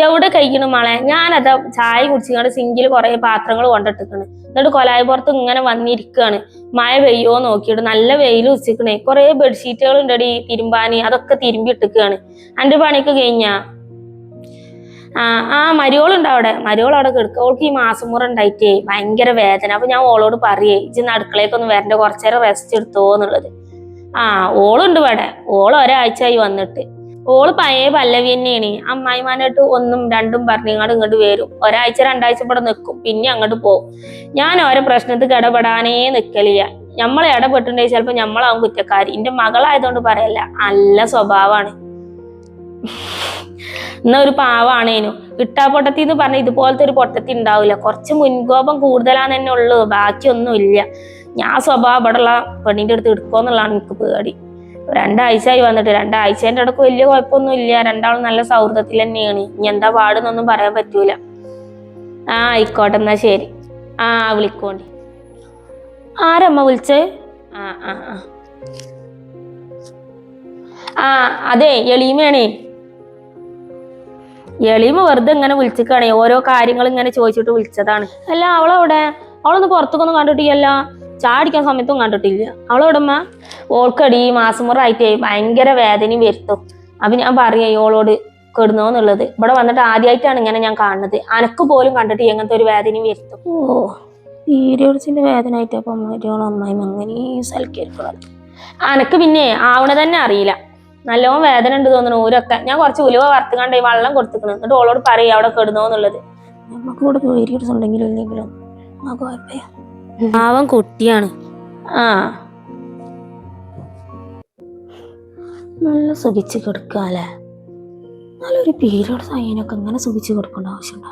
എവിടെ കഴിക്കണം മോളെ? ഞാനതാ ചായ കുടിച്ചിങ്ങാണ്ട് സിങ്കിൽ കുറെ പാത്രങ്ങൾ കൊണ്ടിട്ടിക്കണ്. എന്നിട്ട് കൊലായപ്പുറത്ത് ഇങ്ങനെ വന്നിരിക്കുകയാണ്. മഴ പെയ്യോ നോക്കിയിട്ട് നല്ല വെയിൽ ഉച്ചിക്കണേ. കുറെ ബെഡ്ഷീറ്റുകൾ ഉണ്ടടി തിരുമ്പാന്, അതൊക്കെ തിരുമ്പി ഇട്ടിക്കുകയാണ്. എന്റെ പണിയൊക്കെ കഴിഞ്ഞാ? മരിയോളുണ്ട് അവിടെ. മരിയോൾ അവിടെ കിടക്കുക. ഓൾക്ക് ഈ മാസം മുറ ഉണ്ടായിട്ടേ ഭയങ്കര വേദന. അപ്പൊ ഞാൻ ഓളോട് പറയേ ഇജ്ജ് അടുക്കളേക്കൊന്ന് വരണ്ട, കുറച്ചേരം റെസ്റ്റ് എടുത്തോ എന്നുള്ളത്. ഓളുണ്ട് ഇവിടെ. ഓള് ഒരാഴ്ചയായി വന്നിട്ട്. ഓള് പഴയ പല്ലവി തന്നെയാണ്. അമ്മായിമാനായിട്ട് ഒന്നും രണ്ടും പറഞ്ഞിങ്ങാണ്ട് ഇങ്ങോട്ട് വരും. ഒരാഴ്ച രണ്ടാഴ്ച ഇവിടെ നിൽക്കും, പിന്നെ അങ്ങോട്ട് പോകും. ഞാൻ ഓരോ പ്രശ്നത്തിൽ ഇടപെടാനേ നിക്കലില്ല. നമ്മളെ ഇടപെട്ടുണ്ടെങ്കിൽ ചിലപ്പോ നമ്മളാവും കുറ്റക്കാരി. എന്റെ മകളായതുകൊണ്ട് പറയല്ല, നല്ല സ്വഭാവമാണ്. എന്നാ ഒരു പാവാണേനു. ഇട്ടാ പൊട്ടത്തി എന്ന് പറഞ്ഞ ഇതുപോലത്തെ ഒരു പൊട്ടത്തി ഉണ്ടാവില്ല. കുറച്ച് മുൻകോപം കൂടുതലാന്ന് തന്നെ ഉള്ളൂ, ബാക്കിയൊന്നും ഇല്ല. ഞാൻ സ്വഭാവം ഇവിടെയുള്ള പെണ്ണിന്റെ അടുത്ത് എടുക്കുമെന്നുള്ളതാണ് എനിക്ക് പേടി. രണ്ടാഴ്ചയായി വന്നിട്ട്. രണ്ടാഴ്ചേന്റെ ഇടക്ക് വലിയ കുഴപ്പമൊന്നും ഇല്ല. രണ്ടാളും നല്ല സൗഹൃദത്തിൽ തന്നെയാണ്. ഇനി എന്താ പാടുന്നൊന്നും പറയാൻ പറ്റൂല. ആയിക്കോട്ടെ, എന്നാ ശരി. വിളിക്കോണ്ടി. ആരമ്മ വിളിച്ചേ? അതെ, എളീമയാണേ. എളീമ വെറുതെ ഇങ്ങനെ വിളിച്ചിക്കാണേ, ഓരോ കാര്യങ്ങൾ ഇങ്ങനെ ചോദിച്ചിട്ട് വിളിച്ചതാണ്. അല്ല, അവളവിടെ? അവളൊന്ന് പുറത്തേക്കൊന്നും കണ്ടിട്ടില്ല. ചാടിക്കാൻ സമയത്തും കണ്ടിട്ടില്ല. അവളോടമ്മ? ഓൾക്കടി മാസം മുറായിട്ടേ ഭയങ്കര വേദനയും വരുത്തും. അപ്പൊ ഞാൻ പറയാ ഓളോട് കിടന്നോന്നുള്ളത്. ഇവിടെ വന്നിട്ട് ആദ്യമായിട്ടാണ് ഇങ്ങനെ ഞാൻ കാണുന്നത്. അനക്ക് പോലും കണ്ടിട്ട് എങ്ങനത്തെ ഒരു വേദനയും വരുത്തും. പീരിയഡ്സിന്റെ വേദന ആയിട്ട് അപ്പൊ അമ്മായി അങ്ങനെ സൽക്കരിക്കണം. അനക്ക് പിന്നെ ആവണ തന്നെ അറിയില്ല. നല്ലോണം വേദന ഉണ്ട് തോന്നുന്നു. ഓരൊക്കെ ഞാൻ കുറച്ച് ഉലുവ വറുത്തുകാണ്ട് വെള്ളം കൊടുത്തിക്കണം. എന്നിട്ട് ഓളോട് പറയാ അവിടെ കിടന്നോന്നുള്ളത്. നമുക്ക് ഇവിടെ പീരിയഡ്സ് ഉണ്ടെങ്കിലും ഇല്ലെങ്കിലും പാവം കുട്ടിയാണ്. നല്ല സുഖിച്ച് കിടക്കാല്ലേ. നല്ലൊരു പീരിയഡ്സ് ആയതിനൊക്കെ ഇങ്ങനെ സുഖിച്ച് കിടക്കേണ്ട ആവശ്യമുണ്ടോ?